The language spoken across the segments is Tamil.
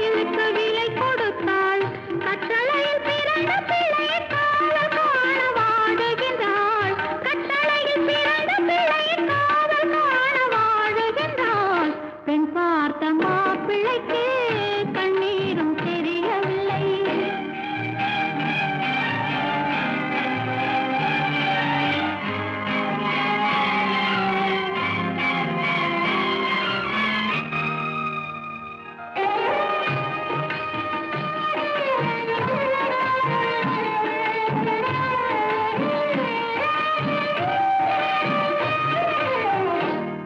கட்டிலுக்கு விலை கொடுத்தாள். கட்டளையில் பிறந்த பிள்ளை காவல் காண வாழுகின்றாள். கட்டளையில் பிறந்த பிள்ளை காவல் காண வாழுகின்றாள். பெண் பார்த்த மாப்பிள்ளைக்கு கண்ணீரும் தெரியவில்லை.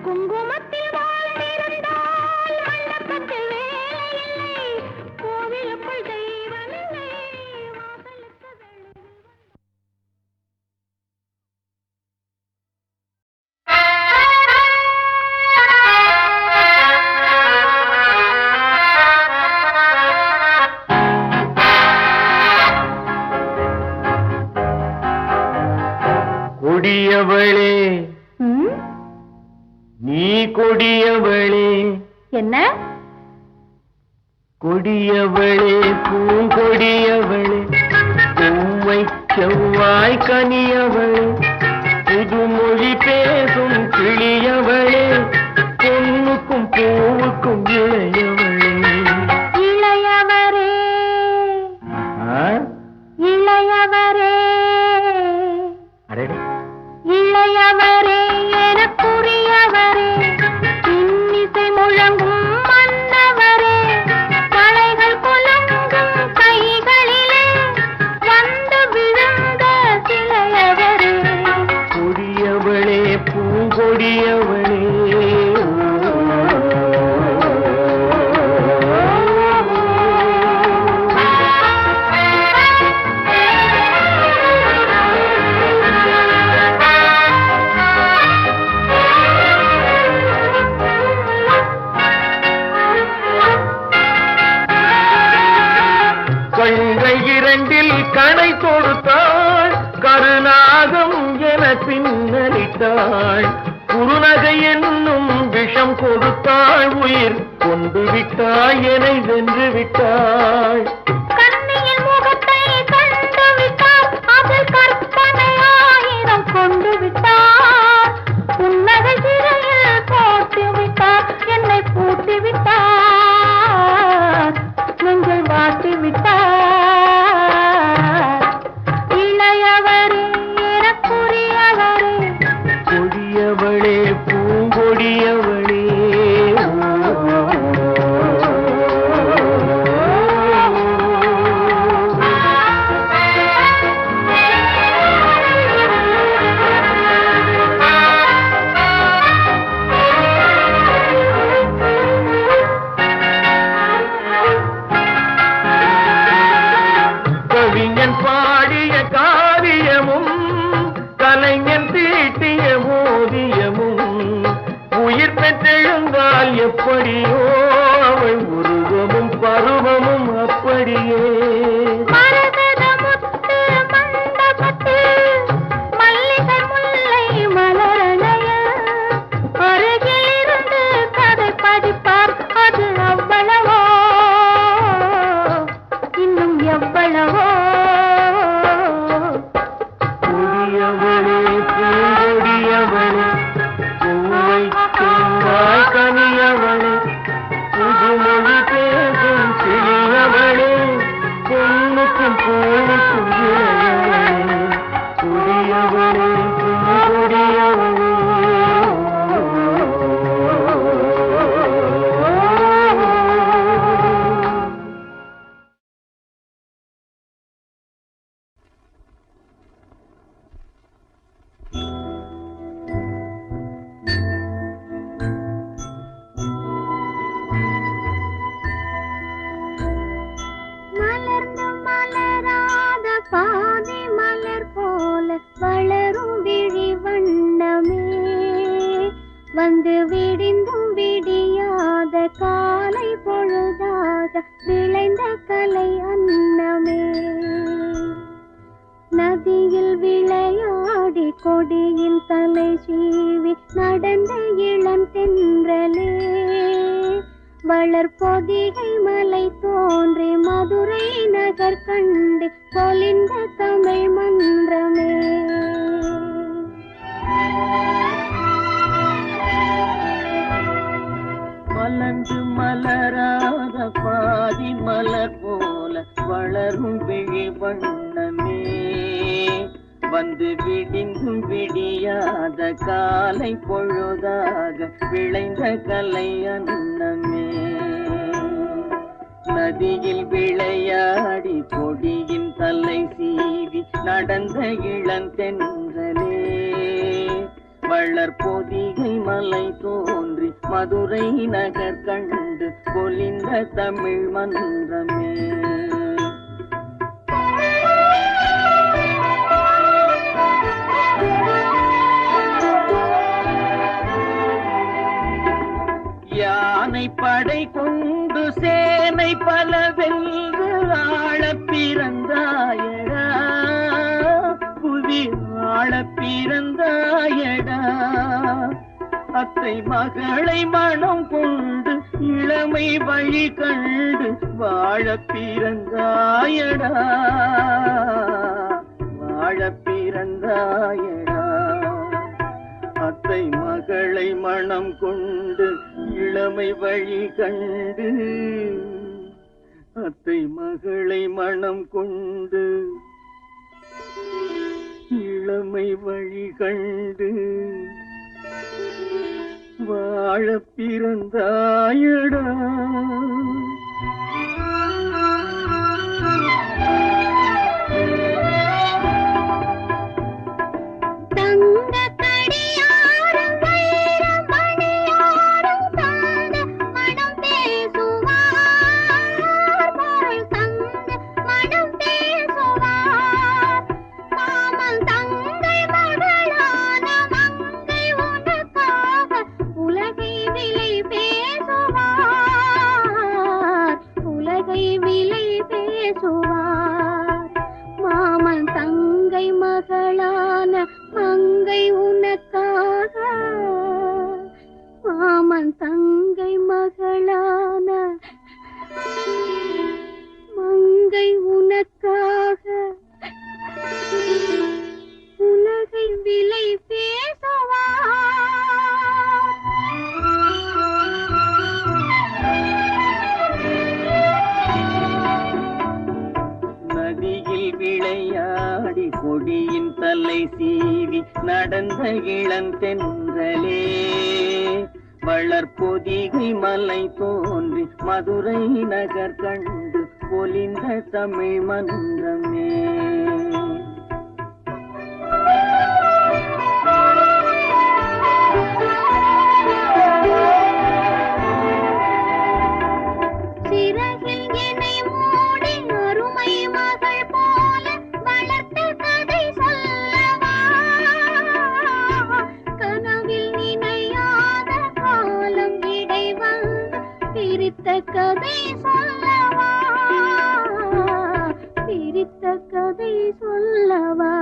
குங்குமத்தில் வாழ்ந்திருந்தால் மண்டபத்தில் வேலையில்லை. கோவிலுக்குள் தெய்வமில்லை. வாசலுக்கு வெளியில் கொடியவளே நீ கொடியவளே என்ன கொடியவளே பூங்கொடியவளே பூவை செவ்வாய் கனியவளே புதுமொழி பேசும் கிளியவளே பொன்னுக்கும் பூவுக்கும் இளையவளே இளையவரே ஆ? இளையவரே அடடே இளையவரே எனக்குரியவரே இன்னிசை முழங்கும் மன்னவரே கலைகள் குலுங்கும் கைகளிலே வந்து விழுந்த சிலையவரே கொடியவளே பூங்கொடியவளே கண்கள் இரண்டில் கடை கொடுத்தாள் கருநாகம் என பின்னலிட்டாள் குறுநகை என்னும் விஷம் கொடுத்தாள் உயிர் கொண்டு விட்டாள் என்னை வென்று விட்டாள் கண்ணியின் முகத்தை கண்டு விட்டார் அதில் கற்பனை ஆயிரம் கொண்டு விட்டார் புன்னகை சிறையில் போட்டு விட்டார் என்னை பூட்டி விட்டார் நெஞ்சில் வாட்டி விட்டார் இளையவரே எனக்குரியவரே கொடியவளே பூங்கொடியவளே கவிஞன் பாடிய காவியமும் கலைஞன் தீட்டிய ஓவியமும் உயிர் பெற்றெழுந்தால் எப்படியோ அவள் உருவமும் பருவமும் அப்படியே மரகத முத்து மண்டபத்தில் மல்லிகை முல்லை மலரணைய அருகில் இருந்து கதை படிப்பார் அது அவ்வளவோ இன்னும் எவ்வளவோ கொடியவளே பூங்கொடியவளே பூவை செவ்வாய் கனியவளே புதுமொழி பேசும் கிளியவளே பொன்னுக்கும் பூவுக்கும் இளையவளே கொடியவளே பூங்கொடியவளே மலர்ந்து மலராத பாதி மலர் போல வளரும் விழி வண்ணமே வந்து விடிந்தும் விடியாத காலை பொழுதாக விளைந்த கலை அன்னமே நதியில் விளையாடி கொடியில் தலை சீவி நடந்த இளம் தென்றலே வளர்பொதிகை மலை நகர் கண்டு பொலிந்த தமிழ் மன்றமே. மலர்ந்து மலராத பாதி மலர் போல வளரும் விழி வண்ணமே, வந்து விடிந்தும் விடியாத காலை பொழுதாக விளைந்த கலை அன்னமே. நதியில் விளையாடி கொடியின் தலை சீவி நடந்த இளந்தென்றலே, வளர் பொதிகை மலை தோன்றி மதுரை நகர் கண்டு பொலிந்த தமிழ் மன்றமே. யானை படை கொண்டு சேனை பல வென்று ஆள பிறந்தாயடா, புவி ஆள பிறந்தாயடா. அத்தை மகளை மனம் கொண்டு இளமை வழி கண்டு வாழ பிறந்தாயடா, வாழ பிறந்தாயடா. அத்தை மகளை மனம் கொண்டு இளமை வழி கண்டு, அத்தை மகளை மனம் கொண்டு இளமை வழி கண்டு வாழ பிறந்தாயடா. மாமன் தங்கை மகளான மங்கை உனக்காக, மாமன் தங்கை மகளான மங்கை உனக்காக உலகை விலை பேசுவா. நதியில் விளையாடி கொடியின் தலை சீவி நடந்த இளந்தென்றலே, வளர் பொதிகை மலை தோன்றி மதுரை நகர் கண்டு பொலிந்த தமிழ் மன்றமே. சிறகில் என்னை மூடி அருமை மகள் போல வளர்த்த கதை சொல்லவா, கனவில் நினையாத காலம் இடை வந்து பிரித்த கதை சொல்லவா, பிரித்த கதை சொல்லவா.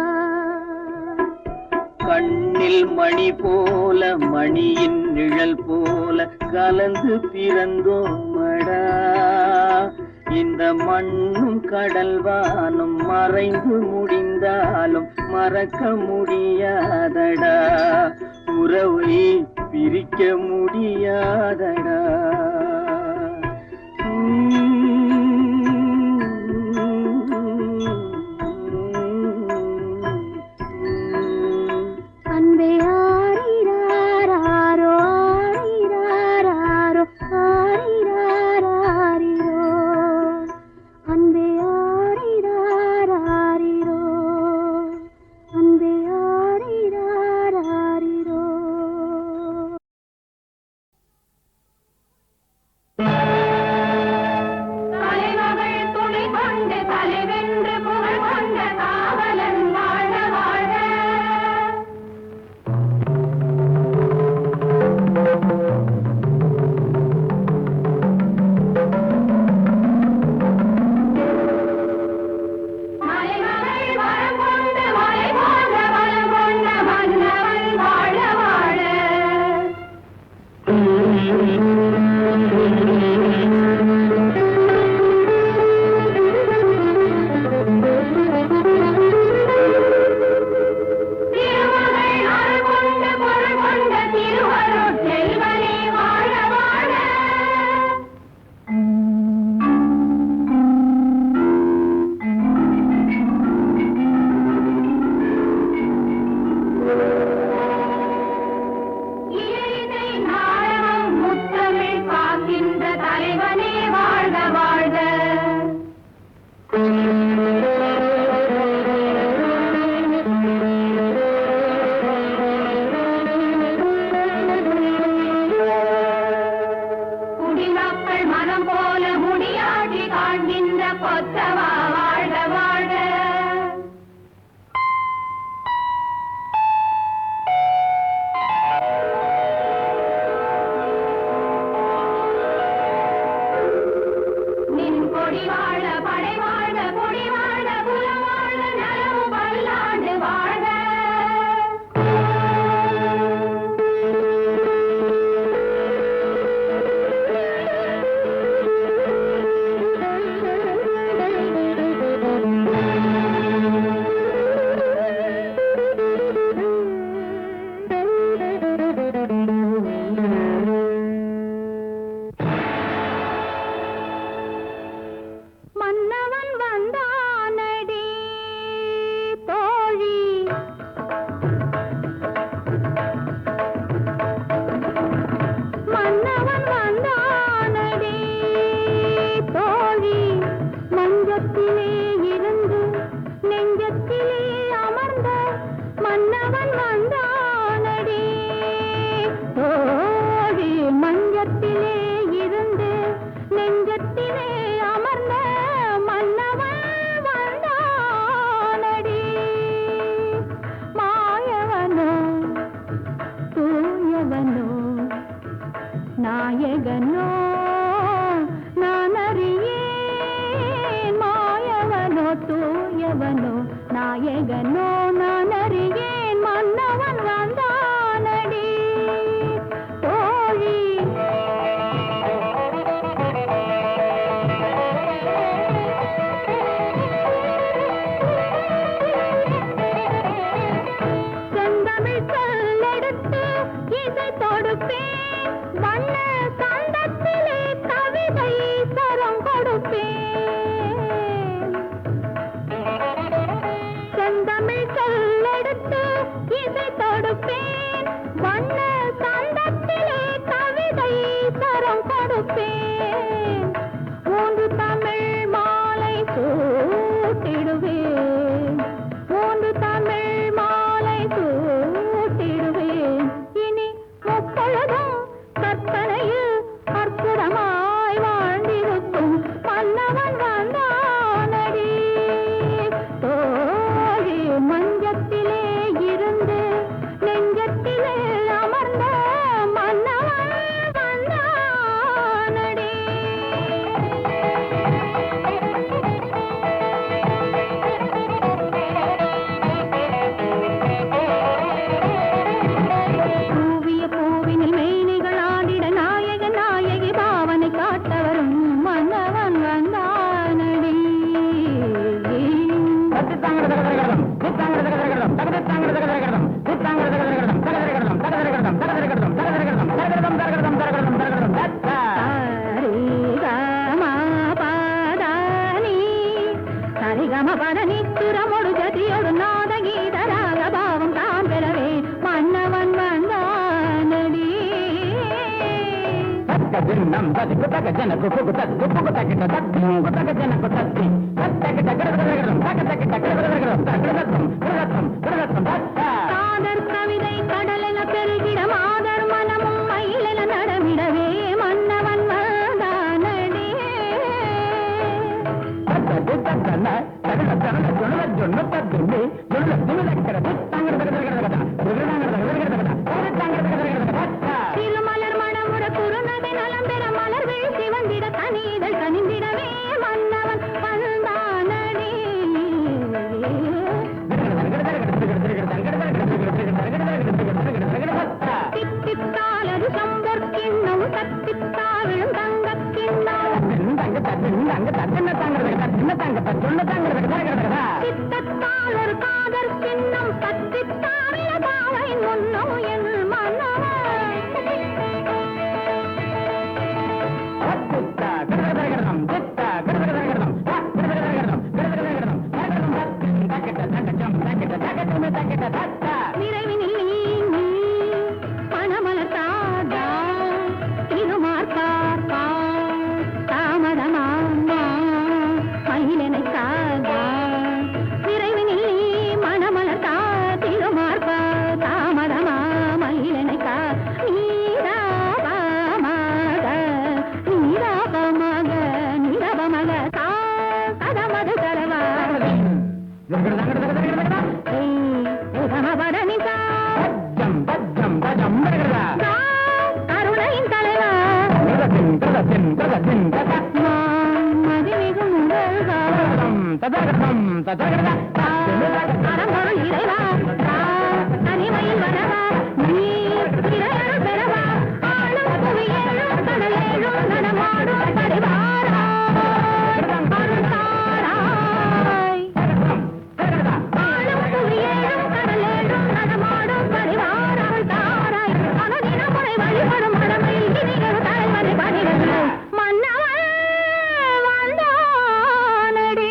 கண்ணில் மணி போல மணியின் நிழல் போல கலந்து பிறந்தோமடா, இந்த மண்ணும் கடல் வானும் மறைந்து முடிந்தாலும் மறக்க முடியாதடா, உறவை பிரிக்க முடியாதடா. அன்பே ஆரிராரோ ஆரிராரோ ஆரிராரோ, அன்பே ஆரிராரோ அன்பே ஆரிராரோ. நாயகனோ நான் அறியேன் மன்னவன் வந்தானடி தோழி செந்தமிழ் சொல்லெடுத்து இசை தொடுப்பேன் வண்ண சந்தத்திலே கவிதை சரம் கொடுப்பேன் செந்தமிழ் சொல்லெடுத்து இசை தொடுப்பேன் வண்ண சந்தத்திலே கவிதை சரம் கொடுப்பேன் மூன்று தமிழ் மாலை சூட்டிடுவேன் மூன்று தமிழ் மாலை சூட்டிடுவேன் இனி முப்பொழுதும் கற்பனையில் அற்புதமாய் வாழ்ந்திருக்கும் மன்னவன் வந்தானடி தோழி மஞ்சத்திலே இருந்து நெஞ்சத்திலே அமர்ந்த மன்னவன் வந்தானடி பூவிய பூவினில் மேனிகள் ஆடிட நாயக நாயகி பாவனை காட்டவரும் மன்னவன் வந்தானடி சரிகம பதனி சுரமொடு ஜதியோடு நாத கீதராக பாவம் தான் பெறவே மன்னவன் வந்தானடி ஜின்னம் ததிக்கு தக ஜனக்கு புகு தத்து புகு தகிட்ட தத்து தக ஜனக்கு தத்தி தத்தகிட்ட கடகடகடம் தகதகிட்ட கடகடகடம் தகதகம் கடகடம் கடகடம் தத்தா காதர் கவிதை கடலென பெருகிட மாதர் மனமும் மயிலென நடமிடவே மன்னவன் வந்தானடி தத்தது தத்தன தகட தகட ஜொல்ல ஜொல்ல தத்துமி ஜொல்ல திமிலக்கட தங்கட தகதகட திருமலர் மணமுற குறுநகை நலம் பெற மலர் வீழ்ச்சி வந்திட கனிதழ் கனிந்திடவே மன்னவன் வந்தானடி தித்தித்தாலது சம்பொற் கிண்ணம் தத்தித்தாவிழும் தங்கக் கிண்ணம் சித்தத்தால் ஒரு காதற் சின்னம் தத்தித்தாவில பாவை முன்னம் என் மன்னவன் நிறைவினில் நீ மனமலர் தாதா திருமார் பார்ப்பா தாமதமாமா மயிலனை காதா நிறைவினில் நீ மனமலர் தா திருமார்பா தாமதமா மயிலனை கா நீராபமாக நீராபமாக நீராபமாக கா கதமது தரவா கமபரணிசா கருணையின் தலைவா மதிமிகு முதல்வா அறம்பொருள் இறைவா தனிமையில் வரவா நீர் இறையருள் பெறவா ஆளும் புவியேழும் கடலேழும் நடமாடும் பரிவாரா அருள் தாராய் ஆளும் புவியேழும் கடலேழும் நடமாடும் பரிவார அருள் தாராய் அனுதின முறை வழிபடும் மடமையில் இனிகரு தலைவனை பணிகள் மன்னவன் வந்தானடி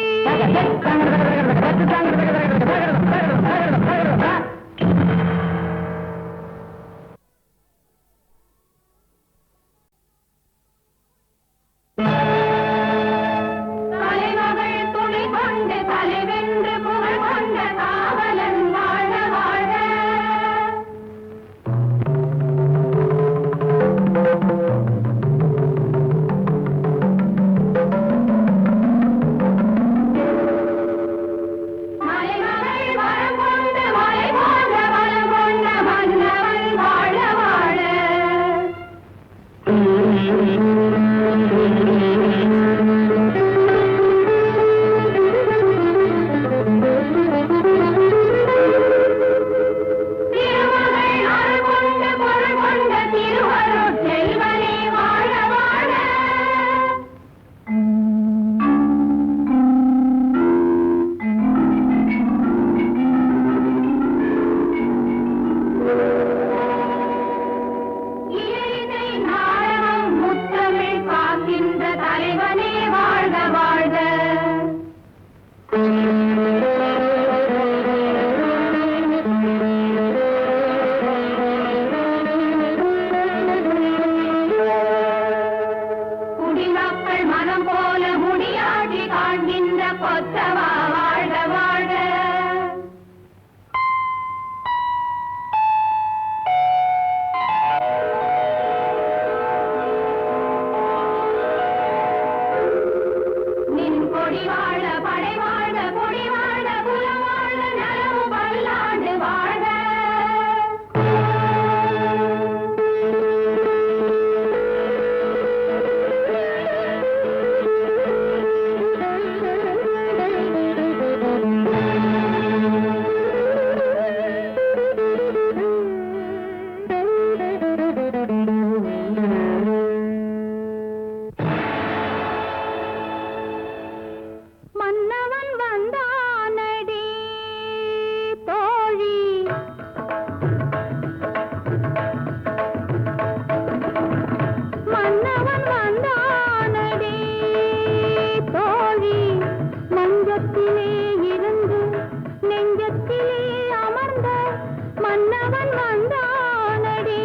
தலைமகள் துணை கொண்டு தலைவென்று புகழ் கொண்ட காவலன் வாழ வாழ மலைமகள் வர கொத்தவா வாழ்க வாழ்க. நின் கொடி வாழ படை வாழ கொடி வாழ குலம் வாழ நலமு பல்லாண்டு வாழ்க. மன்னவன் வந்தானடி தோழி, மன்னவன் வந்தானடி தோழி, மஞ்சத்திலே இருந்து நெஞ்சத்திலே அமர்ந்த மன்னவன் வந்தானடி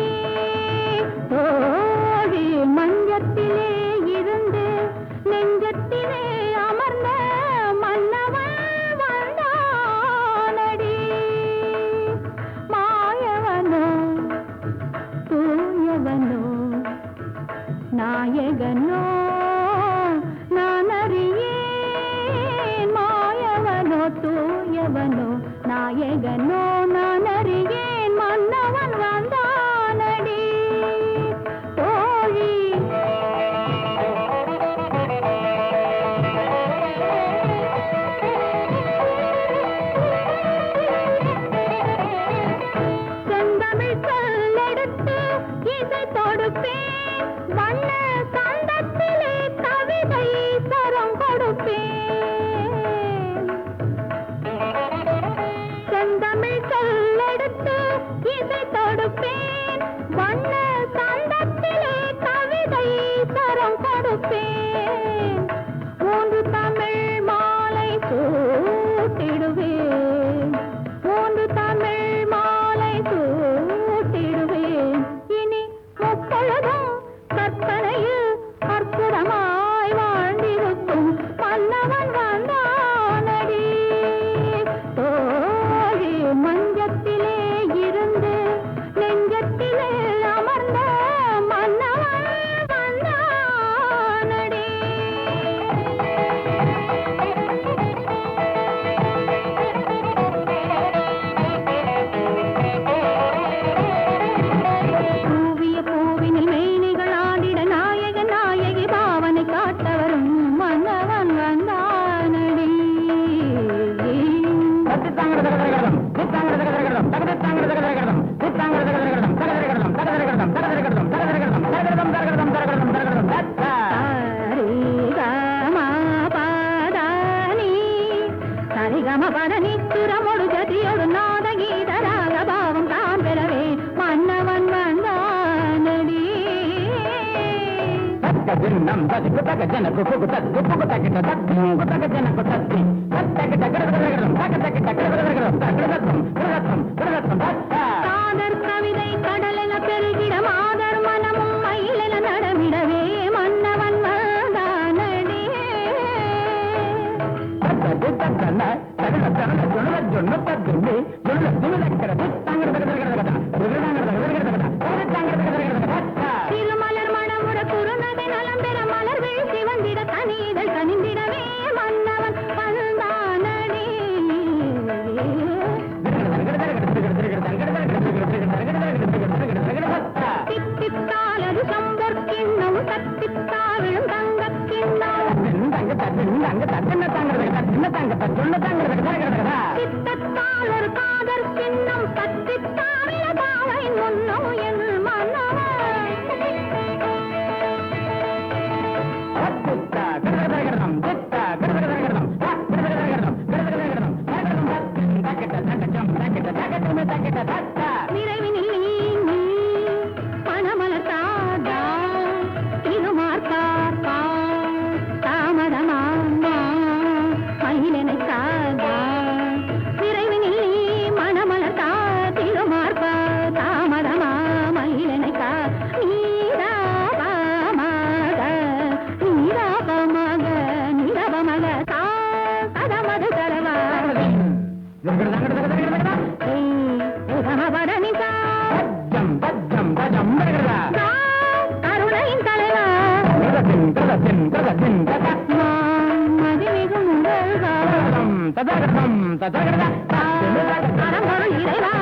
தோழி, மஞ்சத்திலே இருந்து நெஞ்சத்திலே அமர்ந்த மன்னவன் வந்தானடி. மாயவனோ தூயவனோ நாயகனோ நான் அறியேன். மாயவனோ தூயவனோ நாயகனோ நான் அறியேன். மன்னவன் வந்தானடி தோழி. செந்தமிழ் சொல்லெடுத்து இசை தொடுப்பேன், வண்ண சந்தத்திலே கவிதை சரம் கொடுப்பேன். செந்தமிழ் சொல்லெடுத்து இசை தொடுப்பேன், வண்ண சந்தத்திலே கவிதை சரம் கொடுப்பேன். மூன்று தமிழ் மாலை சூட்டிடுவேன், மூன்று தமிழ் மாலை சூட்டிடுவேன். இனி முப்பொழுதும் கற்பனையில் அற்புதமாய் வாழ்ந்திருக்கும் மன்னவன் வந்தானடி தோழி, மஞ்சத்திலே இருந்து நெஞ்சத்திலே அமர்ந்த மன்னவன் வந்தானடி. பூவிய பூவினில் மேனிகள் ஆடிட நாயக நாயகி பாவனை காட்டவரும் மன்னவன் வந்தானடி. சரிகம பதனி சுரமொடு ஜதியோடு நாத கீதராக பாவம் தான் பெறவே மன்னவன் வந்தானடி. ஜின்னம் ததிக்கு தக ஜனக்கு புகு தக்கு புகு தக்கிட்ட தக்கு தக ஜனக்கு தத்தி தக்கிட்ட கடகடகடம் தக்கிட்ட கடகடகடம் தக்கிடதம் கடகதம் கடகதம் தத்தா. காதர் கவிதை கடலென பெருகிட மாதர் மனமும் மயிலென நடமிடவே மன்னவன் வந்தானடி. தத்தது தத்தன தகட தகட ஜொல்ல ஜொன்ன தத்துமி ஜொல்ல திமிலக்கட தங்கட தகடகடகட தகடகடகடகட தகடகடகடகட தத்தா. திருமலர் மணமுற குறுநகை நலம் பெற மலர் வீழ்ச்சி வந்திட கனிதழ் கனிந்திடவே மன்னவன் வந்தானடி. தித்தித்தாலது சம்பொற் கிண்ணம் தத்தித்தாவிழும் தங்கக் கிண்ணம். சித்தத்தால் ஒரு காதற் கிண்ணம் தத்தித்தாவில பாவை முன்னம் என் மன்னவன். நிறைவினில் நீ மணமலர் தாதா திருமார்த்தார்பா தாமதமாமா மயிலனை தாதா. நிறைவினில் நீ மணமலர் தா திருமார்பா தாமதமா ததகடம் ததகடம் அறம்பொருள் இறைவா